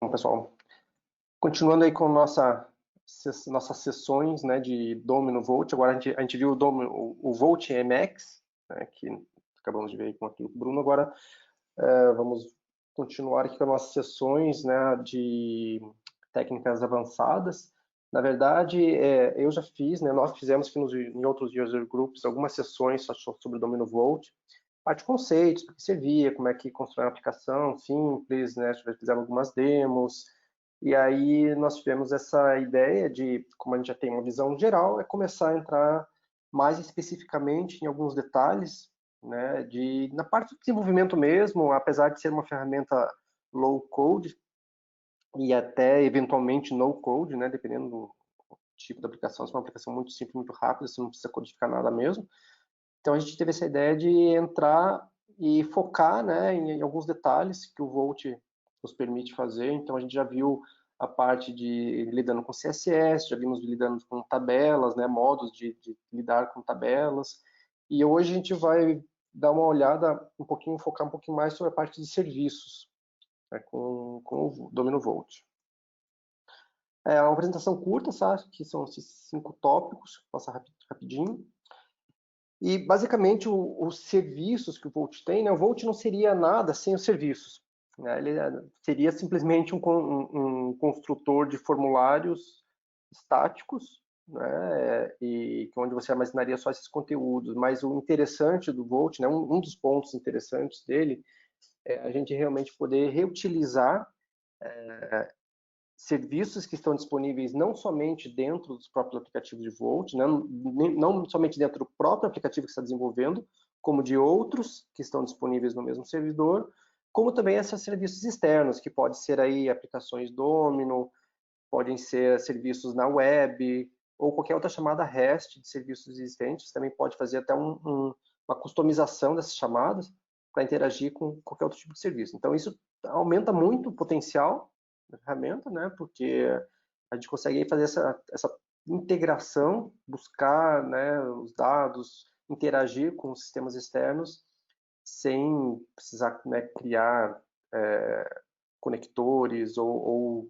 pessoal, continuando aí com nossas sessões, né, de Domino Volt. Agora a gente viu o Volt MX, né, que acabamos de ver com aqui o Bruno. Agora vamos continuar aqui com as nossas sessões, né, de técnicas avançadas. Na verdade, eu já fiz, né, nós fizemos aqui em outros user groups algumas sessões sobre o Domino Volt, parte de conceitos, para que servia, como é que constrói uma aplicação simples, né, fizemos algumas demos. E aí nós tivemos essa ideia de, como a gente já tem uma visão geral, é começar a entrar mais especificamente em alguns detalhes, né, na parte do desenvolvimento mesmo, apesar de ser uma ferramenta low code e até eventualmente no code, né, dependendo do tipo da aplicação. Se é uma aplicação muito simples, muito rápida, você não precisa codificar nada mesmo. Então a gente teve essa ideia de entrar e focar, né, em alguns detalhes que o Volt nos permite fazer. Então a gente já viu a parte de lidando com CSS, já vimos lidando com tabelas, né, modos de lidar com tabelas. E hoje a gente vai dar uma olhada focar um pouquinho mais sobre a parte de serviços, né, com o Domino Volt. É uma apresentação curta, sabe? Que são esses 5 tópicos, vou passar rapidinho. E, basicamente, os serviços que o Volt tem, né? O Volt não seria nada sem os serviços, né? Ele seria simplesmente um construtor de formulários estáticos, né? E onde você armazenaria só esses conteúdos. Mas o interessante do Volt, né? Um dos pontos interessantes dele é a gente realmente poder reutilizar serviços que estão disponíveis não somente dentro dos próprios aplicativos de Volt, né? Não somente dentro do próprio aplicativo que está desenvolvendo, como de outros que estão disponíveis no mesmo servidor, como também esses serviços externos, que podem ser aí aplicações Domino, podem ser serviços na web, ou qualquer outra chamada REST de serviços existentes. Você também pode fazer até uma customização dessas chamadas para interagir com qualquer outro tipo de serviço. Então, isso aumenta muito o potencial da ferramenta, né? Porque a gente consegue fazer essa integração, buscar, né, os dados, interagir com os sistemas externos sem precisar, né, criar conectores ou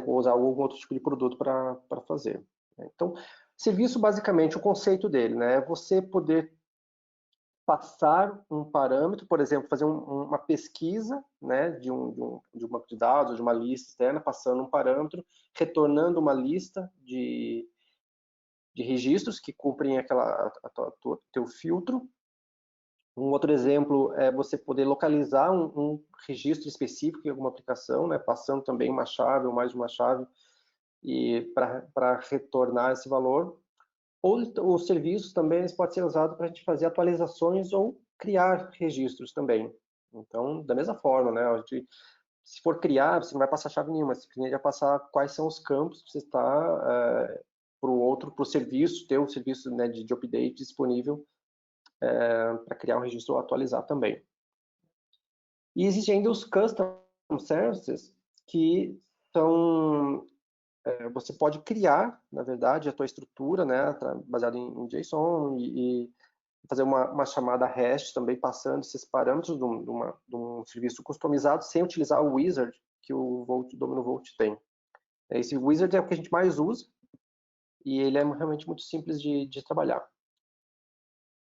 usar algum outro tipo de produto para fazer. Então, serviço, basicamente, o conceito dele, né, é você poder passar um parâmetro, por exemplo, fazer uma pesquisa, né, de um banco de dados, de uma lista externa, passando um parâmetro, retornando uma lista de registros que cumprem teu filtro. Um outro exemplo é você poder localizar um registro específico em alguma aplicação, né, passando também uma chave ou mais de uma chave e para retornar esse valor. Ou os serviços também podem ser usados para a gente fazer atualizações ou criar registros também. Então, da mesma forma, né? Se for criar, você não vai passar chave nenhuma, você vai passar quais são os campos que você está para o serviço, ter o serviço, né, de update disponível para criar um registro ou atualizar também. E existem ainda os custom services, que são você pode criar, na verdade, a tua estrutura, né, baseada em JSON e fazer uma chamada REST também passando esses parâmetros de um serviço customizado sem utilizar o wizard que o Domino Volt tem. Esse wizard é o que a gente mais usa e ele é realmente muito simples de trabalhar.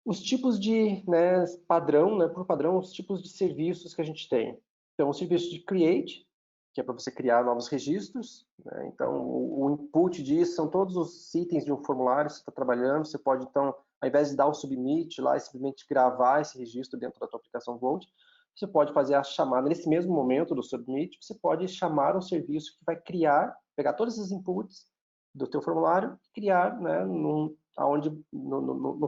Os tipos de, né, padrão, né, por padrão, os tipos de serviços que a gente tem. Então, o serviço de create, que é para você criar novos registros, né? Então, o input disso são todos os itens de um formulário que você está trabalhando. Você pode, então, ao invés de dar o submit lá e simplesmente gravar esse registro dentro da tua aplicação Volt, você pode fazer a chamada nesse mesmo momento do submit, você pode chamar um serviço que vai criar, pegar todos esses inputs do teu formulário e criar, né, no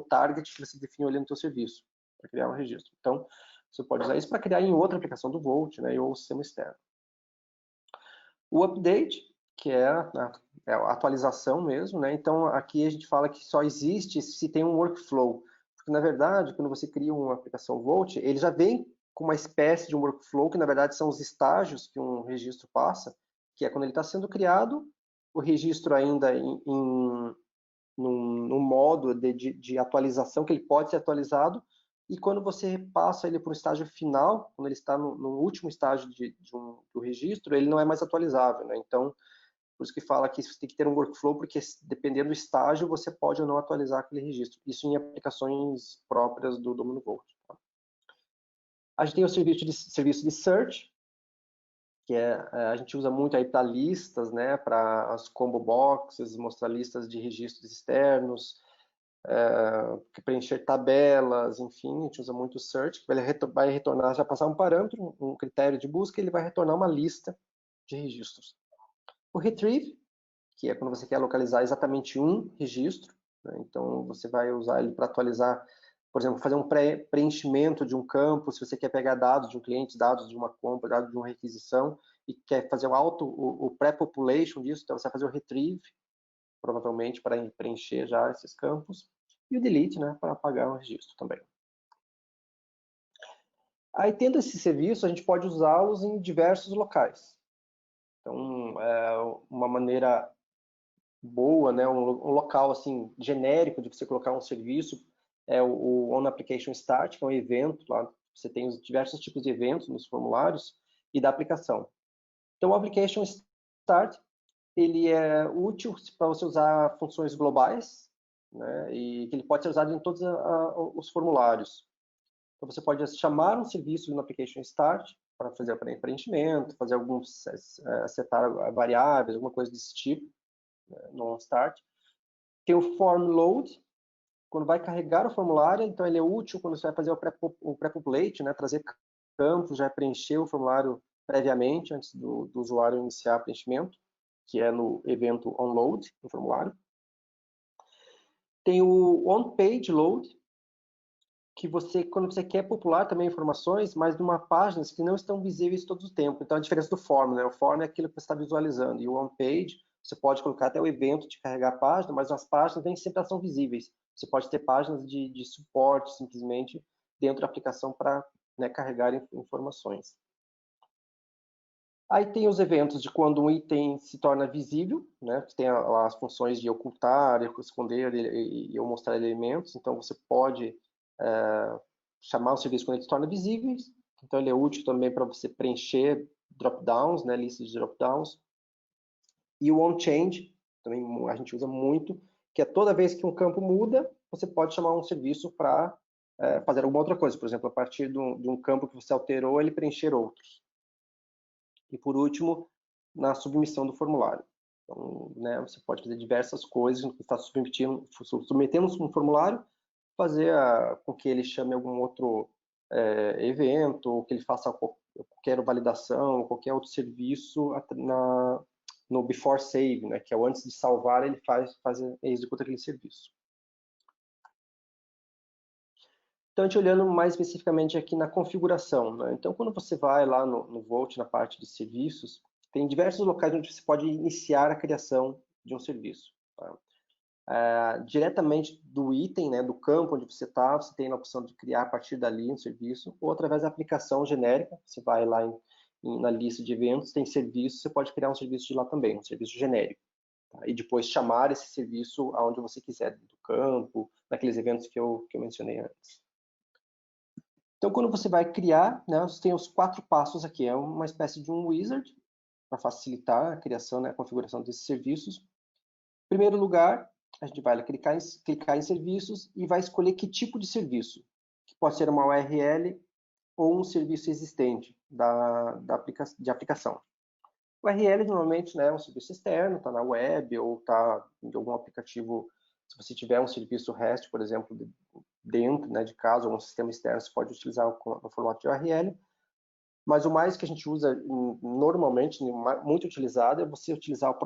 target que você definiu ali no teu serviço, para criar um registro. Então, você pode usar isso para criar em outra aplicação do Volt, né, ou sistema externo. O update, que é a atualização mesmo, né? Então, aqui a gente fala que só existe se tem um workflow. Porque, na verdade, quando você cria uma aplicação Volt, ele já vem com uma espécie de um workflow, que na verdade são os estágios que um registro passa, que é quando ele está sendo criado, o registro ainda num modo de atualização, que ele pode ser atualizado, e quando você passa ele para o estágio final, quando ele está no último estágio do registro, ele não é mais atualizável, né? Então, por isso que fala que você tem que ter um workflow, porque dependendo do estágio, você pode ou não atualizar aquele registro. Isso em aplicações próprias do domínio Vault. Tá? A gente tem o serviço de search, que a gente usa muito aí para listas, né, para as combo boxes, mostrar listas de registros externos, preencher tabelas, enfim, a gente usa muito o search, que vai retornar, já passar um parâmetro, um critério de busca, e ele vai retornar uma lista de registros. O retrieve, que é quando você quer localizar exatamente um registro, né, então você vai usar ele para atualizar, por exemplo, fazer um preenchimento de um campo, se você quer pegar dados de um cliente, dados de uma compra, dados de uma requisição, e quer fazer o pré-population disso, então você vai fazer o retrieve, provavelmente para preencher já esses campos, e o delete, né, para apagar o registro também. Aí, tendo esse serviço, a gente pode usá-los em diversos locais. Então, uma maneira boa, né, um local assim genérico de você colocar um serviço é o On Application Start, que é um evento lá. Você tem os diversos tipos de eventos nos formulários e da aplicação. Então, o Application Start ele é útil para você usar funções globais, né, e que ele pode ser usado em todos os formulários. Então, você pode chamar um serviço no Application Start para fazer o preenchimento, fazer alguns, setar variáveis, alguma coisa desse tipo, né, no Start. Tem o Form Load, quando vai carregar o formulário, então ele é útil quando você vai fazer o pré-populate, né, trazer campos, já preencher o formulário previamente, antes do usuário iniciar o preenchimento, que é no evento onload, no formulário. Tem o on-page load, que quando você quer popular também informações, mas de uma página que não estão visíveis todo o tempo. Então, a diferença do form, né? O form é aquilo que você está visualizando, e o on-page, você pode colocar até o evento de carregar a página, mas as páginas nem sempre são visíveis. Você pode ter páginas de suporte, simplesmente, dentro da aplicação para, né, carregar informações. Aí tem os eventos de quando um item se torna visível, né? Que tem as funções de ocultar, esconder e eu mostrar elementos. Então, você pode chamar o serviço quando ele se torna visível. Então, ele é útil também para você preencher drop-downs, né? Listas de drop-downs. E o onChange, também a gente usa muito, que é toda vez que um campo muda, você pode chamar um serviço para fazer alguma outra coisa. Por exemplo, a partir de um campo que você alterou, ele preencher outros. E, por último, na submissão do formulário. Então, né, você pode fazer diversas coisas, você está submetendo um formulário, fazer com que ele chame algum outro evento, ou que ele faça qualquer validação, qualquer outro serviço no before save, né, que é o antes de salvar, ele executa aquele serviço. Então, a gente olhando mais especificamente aqui na configuração, né? Então, quando você vai lá no Vault, na parte de serviços, tem diversos locais onde você pode iniciar a criação de um serviço. Tá? Diretamente do item, né, do campo onde você está, você tem a opção de criar a partir dali um serviço, ou através da aplicação genérica, você vai lá na lista de eventos, tem serviço, você pode criar um serviço de lá também, um serviço genérico. Tá? E depois chamar esse serviço aonde você quiser, do campo, naqueles eventos que eu mencionei antes. Então, quando você vai criar, né, você tem os 4 passos aqui. É uma espécie de um wizard para facilitar a criação, né, a configuração desses serviços. Em primeiro lugar, a gente vai clicar em serviços e vai escolher que tipo de serviço, que pode ser uma URL ou um serviço existente de aplicação. O URL normalmente, né, é um serviço externo, está na web ou está em algum aplicativo. Se você tiver um serviço REST, por exemplo, dentro, né, de casa, ou um sistema externo, você pode utilizar o formato de URL. Mas o mais que a gente usa normalmente, muito utilizado, é você utilizar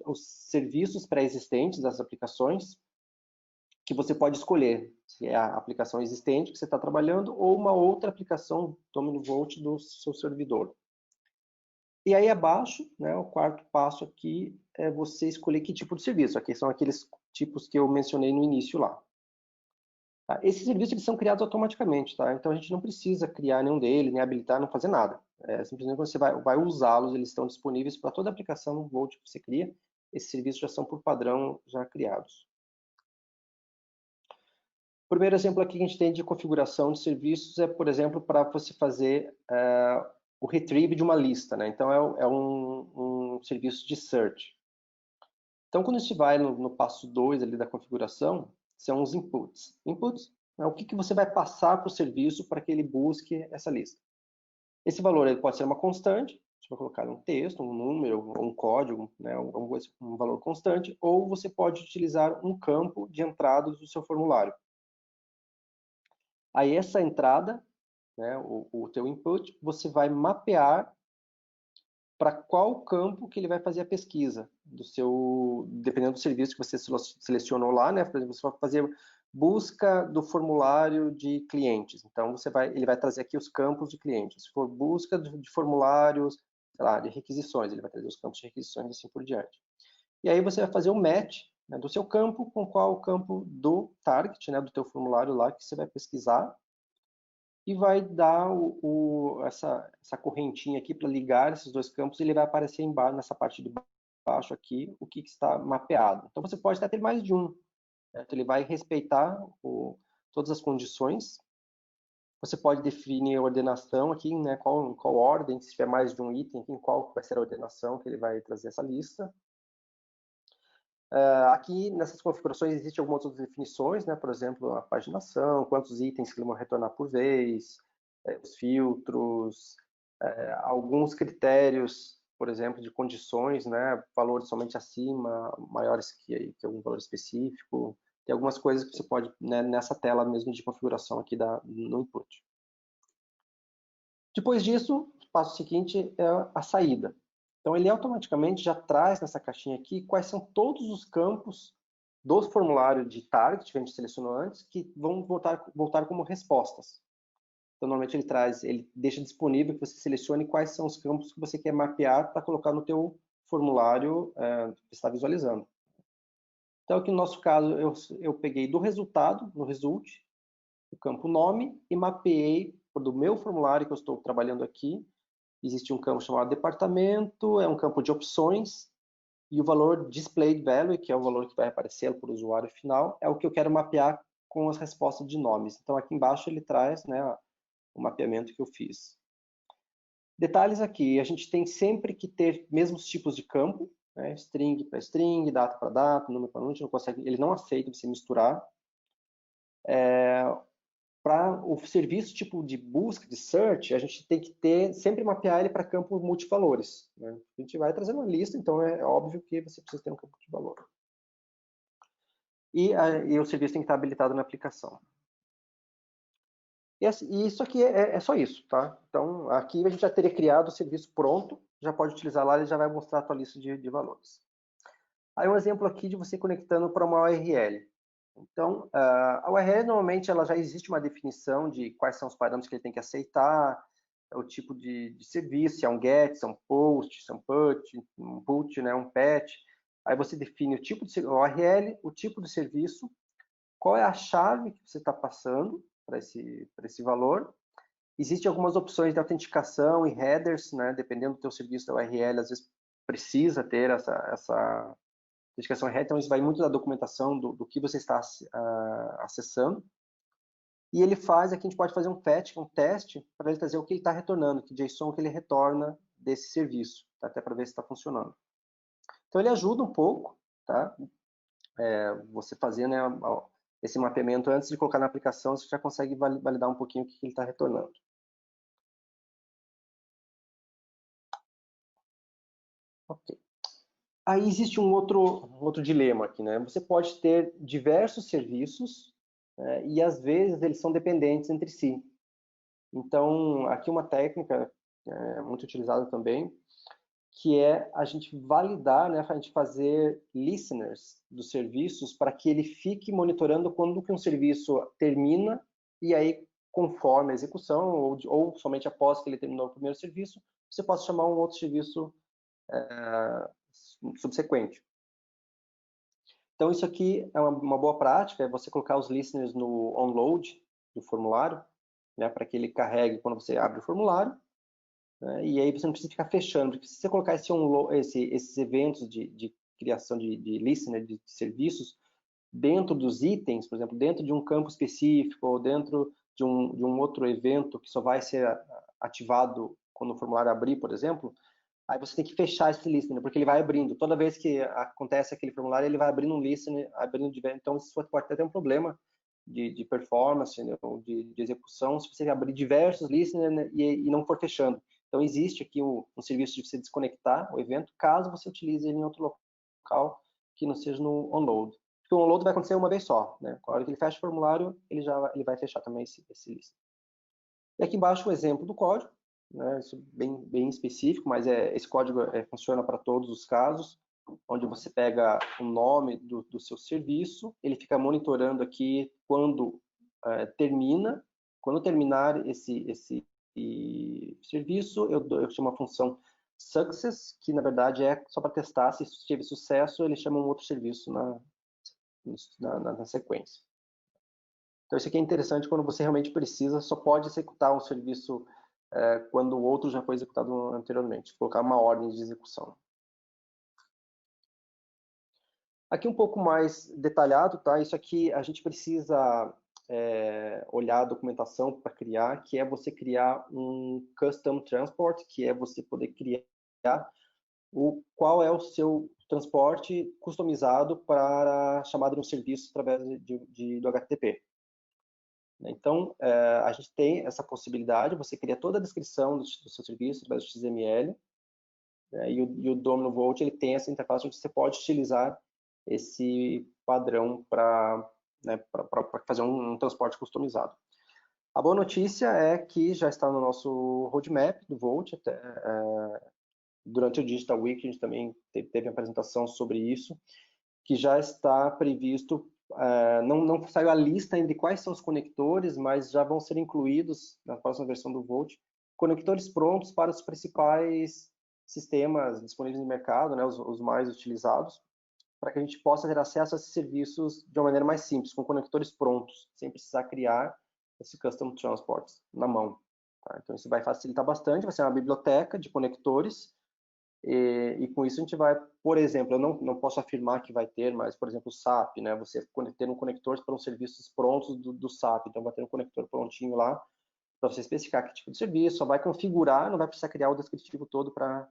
os serviços pré-existentes das aplicações, que você pode escolher se é a aplicação existente que você está trabalhando ou uma outra aplicação Domino Vault do seu servidor. E aí abaixo, né, o 4º passo aqui é você escolher que tipo de serviço. Aqui são aqueles tipos que eu mencionei no início lá. Tá? Esses serviços eles são criados automaticamente, tá? Então a gente não precisa criar nenhum deles, nem habilitar, não fazer nada. Simplesmente você vai usá-los, eles estão disponíveis para toda aplicação no Vault que você cria. Esses serviços já são por padrão já criados. primeiro exemplo aqui que a gente tem de configuração de serviços é, por exemplo, para você fazer o retrieve de uma lista, né? Então, é um serviço de search. Então, quando a gente vai no passo 2 ali da configuração, são os inputs. Inputs é o que você vai passar para o serviço para que ele busque essa lista. Esse valor ele pode ser uma constante, você vai colocar um texto, um número, um código, né, um valor constante, ou você pode utilizar um campo de entrada do seu formulário. Aí essa entrada, né, o teu input, você vai mapear para qual campo que ele vai fazer a pesquisa do seu, dependendo do serviço que você selecionou lá, né? Por exemplo, você vai fazer busca do formulário de clientes. Então ele vai trazer aqui os campos de clientes. Se for busca de formulários, sei lá, de requisições, ele vai trazer os campos de requisições e assim por diante. E aí você vai fazer o match, né, do seu campo com qual o campo do target, né, do teu formulário lá que você vai pesquisar, e vai dar essa correntinha aqui para ligar esses dois campos, e ele vai aparecer embaixo, nessa parte de baixo aqui, o que está mapeado. Então você pode até ter mais de um. Certo? Ele vai respeitar todas as condições. Você pode definir a ordenação aqui, né, qual ordem, se tiver mais de um item, em qual vai ser a ordenação que ele vai trazer essa lista. Aqui nessas configurações existem algumas outras definições, né? Por exemplo, a paginação, quantos itens que ele vai retornar por vez, os filtros, alguns critérios, por exemplo, de condições, né? Valores somente acima, maiores que algum valor específico. Tem algumas coisas que você pode, né, nessa tela mesmo de configuração aqui no input. Depois disso, o passo seguinte é a saída. Então, ele automaticamente já traz nessa caixinha aqui quais são todos os campos do formulário de target que a gente selecionou antes, que vão voltar como respostas. Então, normalmente ele deixa disponível que você selecione quais são os campos que você quer mapear para colocar no teu formulário que está visualizando. Então, aqui no nosso caso, eu peguei do resultado, no result, o campo nome e mapeei do meu formulário que eu estou trabalhando aqui. Existe um campo chamado departamento, é um campo de opções, e o valor displayed value, que é o valor que vai aparecer para o usuário final, é o que eu quero mapear com as respostas de nomes. Então, aqui embaixo ele traz, né, o mapeamento que eu fiz. Detalhes aqui, a gente tem sempre que ter mesmos tipos de campo, né, string para string, data para data, número para número, ele não aceita você misturar. Para o serviço tipo de busca, de search, a gente tem que sempre mapear ele para campo multivalores. Né? A gente vai trazendo uma lista, então é óbvio que você precisa ter um campo de valor. E o serviço tem que estar habilitado na aplicação. E isso aqui é só isso, tá? Então, aqui a gente já teria criado o serviço pronto, já pode utilizar lá, ele já vai mostrar a tua lista de valores. Aí um exemplo aqui de você conectando para uma URL. Então, a URL normalmente ela já existe uma definição de quais são os parâmetros que ele tem que aceitar, o tipo de serviço, se é um GET, se é um POST, se é um PUT, né, um PET. Aí você define o tipo de URL, o tipo de serviço, qual é a chave que você está passando para esse valor. Existem algumas opções de autenticação e headers, né, dependendo do teu serviço da URL, às vezes precisa ter essa autenticação reta, então isso vai muito da documentação do que você está acessando. E ele faz, aqui a gente pode fazer um fetch, um teste, para ele trazer o que ele está retornando, que JSON que ele retorna desse serviço, tá? Até para ver se está funcionando. Então ele ajuda um pouco, tá? Você fazer, né, esse mapeamento antes de colocar na aplicação, você já consegue validar um pouquinho o que ele está retornando. Ok. Aí existe um outro dilema aqui, né? Você pode ter diversos serviços, né, e às vezes eles são dependentes entre si. Então, aqui uma técnica muito utilizada também, que é a gente validar, né, a gente fazer listeners dos serviços para que ele fique monitorando quando que um serviço termina e aí, conforme a execução ou somente após que ele terminou o primeiro serviço, você possa chamar um outro serviço subsequente. Então, isso aqui é uma boa prática, é você colocar os listeners no onload do formulário, né, para que ele carregue quando você abre o formulário, né, e aí você não precisa ficar fechando, porque se você colocar esses eventos de criação de listener, de serviços, dentro dos itens, por exemplo, dentro de um campo específico ou dentro de um outro evento que só vai ser ativado quando o formulário abrir, por exemplo, aí você tem que fechar esse listener, porque ele vai abrindo. Toda vez que acontece aquele formulário, ele vai abrindo um listener, abrindo diversos. Então, isso pode até ter um problema de performance, né, ou de execução, se você abrir diversos listeners, né, e não for fechando. Então, existe aqui um serviço de você desconectar o evento, caso você utilize ele em outro local que não seja no onload. Porque o onload vai acontecer uma vez só, né? A hora que ele fecha o formulário, ele vai fechar também esse listener. E aqui embaixo o exemplo do código, né? Isso bem específico, mas esse código funciona para todos os casos, onde você pega o nome do seu serviço, ele fica monitorando aqui quando terminar esse serviço, eu chamo a função success, que na verdade é só para testar se teve sucesso, ele chama um outro serviço na sequência. Então, isso aqui é interessante quando você realmente precisa, só pode executar um serviço quando o outro já foi executado anteriormente, colocar uma ordem de execução. Aqui um pouco mais detalhado, tá? Isso aqui a gente precisa olhar a documentação para criar, que é você criar um custom transport, que é você poder criar qual é o seu transporte customizado para a chamada de um serviço através do HTTP. Então, a gente tem essa possibilidade, você cria toda a descrição do seu serviço através do XML, né, e o Domino Vault ele tem essa interface onde você pode utilizar esse padrão para fazer um transporte customizado. A boa notícia é que já está no nosso roadmap do Vault, durante o Digital Week a gente também teve apresentação sobre isso, que já está previsto, não saiu a lista ainda de quais são os conectores, mas já vão ser incluídos na próxima versão do Vault, conectores prontos para os principais sistemas disponíveis no mercado, né, os mais utilizados, para que a gente possa ter acesso a esses serviços de uma maneira mais simples, com conectores prontos, sem precisar criar esse custom transport na mão. Tá? Então isso vai facilitar bastante, vai ser uma biblioteca de conectores, e com isso a gente vai, por exemplo, eu não posso afirmar que vai ter, mas, por exemplo, o SAP, né? Você ter um conector para os serviços prontos do SAP, então vai ter um conector prontinho lá para você especificar que tipo de serviço, só vai configurar, não vai precisar criar o descritivo todo para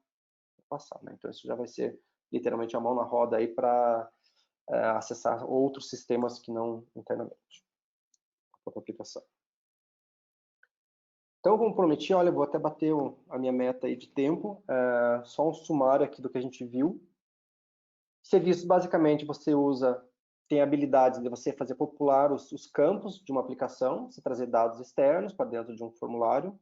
passar, né? Então isso já vai ser literalmente a mão na roda aí para acessar outros sistemas que não internamente, a própria aplicação. Então, como prometi, olha, eu vou até bater a minha meta aí de tempo, só um sumário aqui do que a gente viu. Serviços, basicamente, você tem habilidades de você fazer popular os campos de uma aplicação, você trazer dados externos para dentro de um formulário.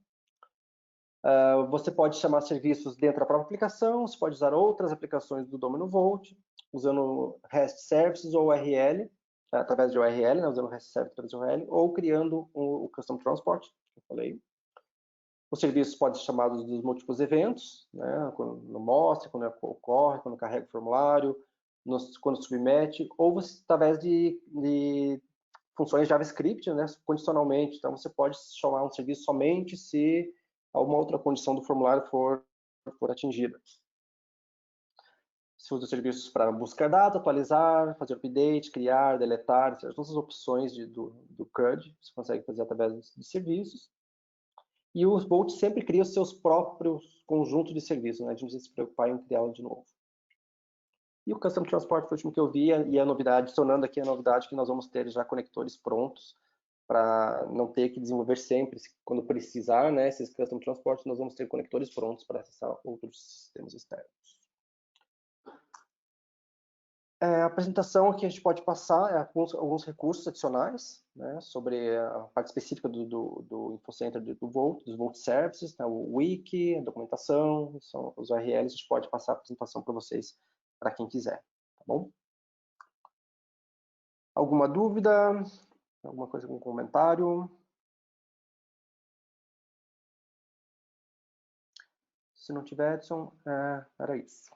Você pode chamar serviços dentro da própria aplicação, você pode usar outras aplicações do Domino Vault, usando REST Services ou URL, através de URL, né, usando REST Services através de URL, ou criando o Custom Transport, que eu falei. Os serviços podem ser chamados dos múltiplos eventos, né, quando mostra, quando ocorre, quando carrega o formulário, quando submete, ou através de funções JavaScript, né, condicionalmente. Então, você pode chamar um serviço somente se alguma outra condição do formulário for atingida. Você usa serviços para buscar dados, atualizar, fazer update, criar, deletar, todas as opções do CRUD, você consegue fazer através de serviços. E o Vault sempre cria os seus próprios conjuntos de serviços, né? A gente não precisa se preocupar em criá-lo de novo. E o Custom Transport foi o último que eu vi, e a novidade, adicionando aqui a novidade que nós vamos ter já conectores prontos, para não ter que desenvolver sempre, quando precisar, né, esses Custom Transport, nós vamos ter conectores prontos para acessar outros sistemas externos. A apresentação aqui a gente pode passar alguns recursos adicionais, né, sobre a parte específica do InfoCenter do Vault, dos Vault Services, né, o wiki, a documentação, são os URLs, a gente pode passar a apresentação para vocês, para quem quiser, tá bom? Alguma dúvida? Alguma coisa, algum comentário? Se não tiver, Edson, era isso.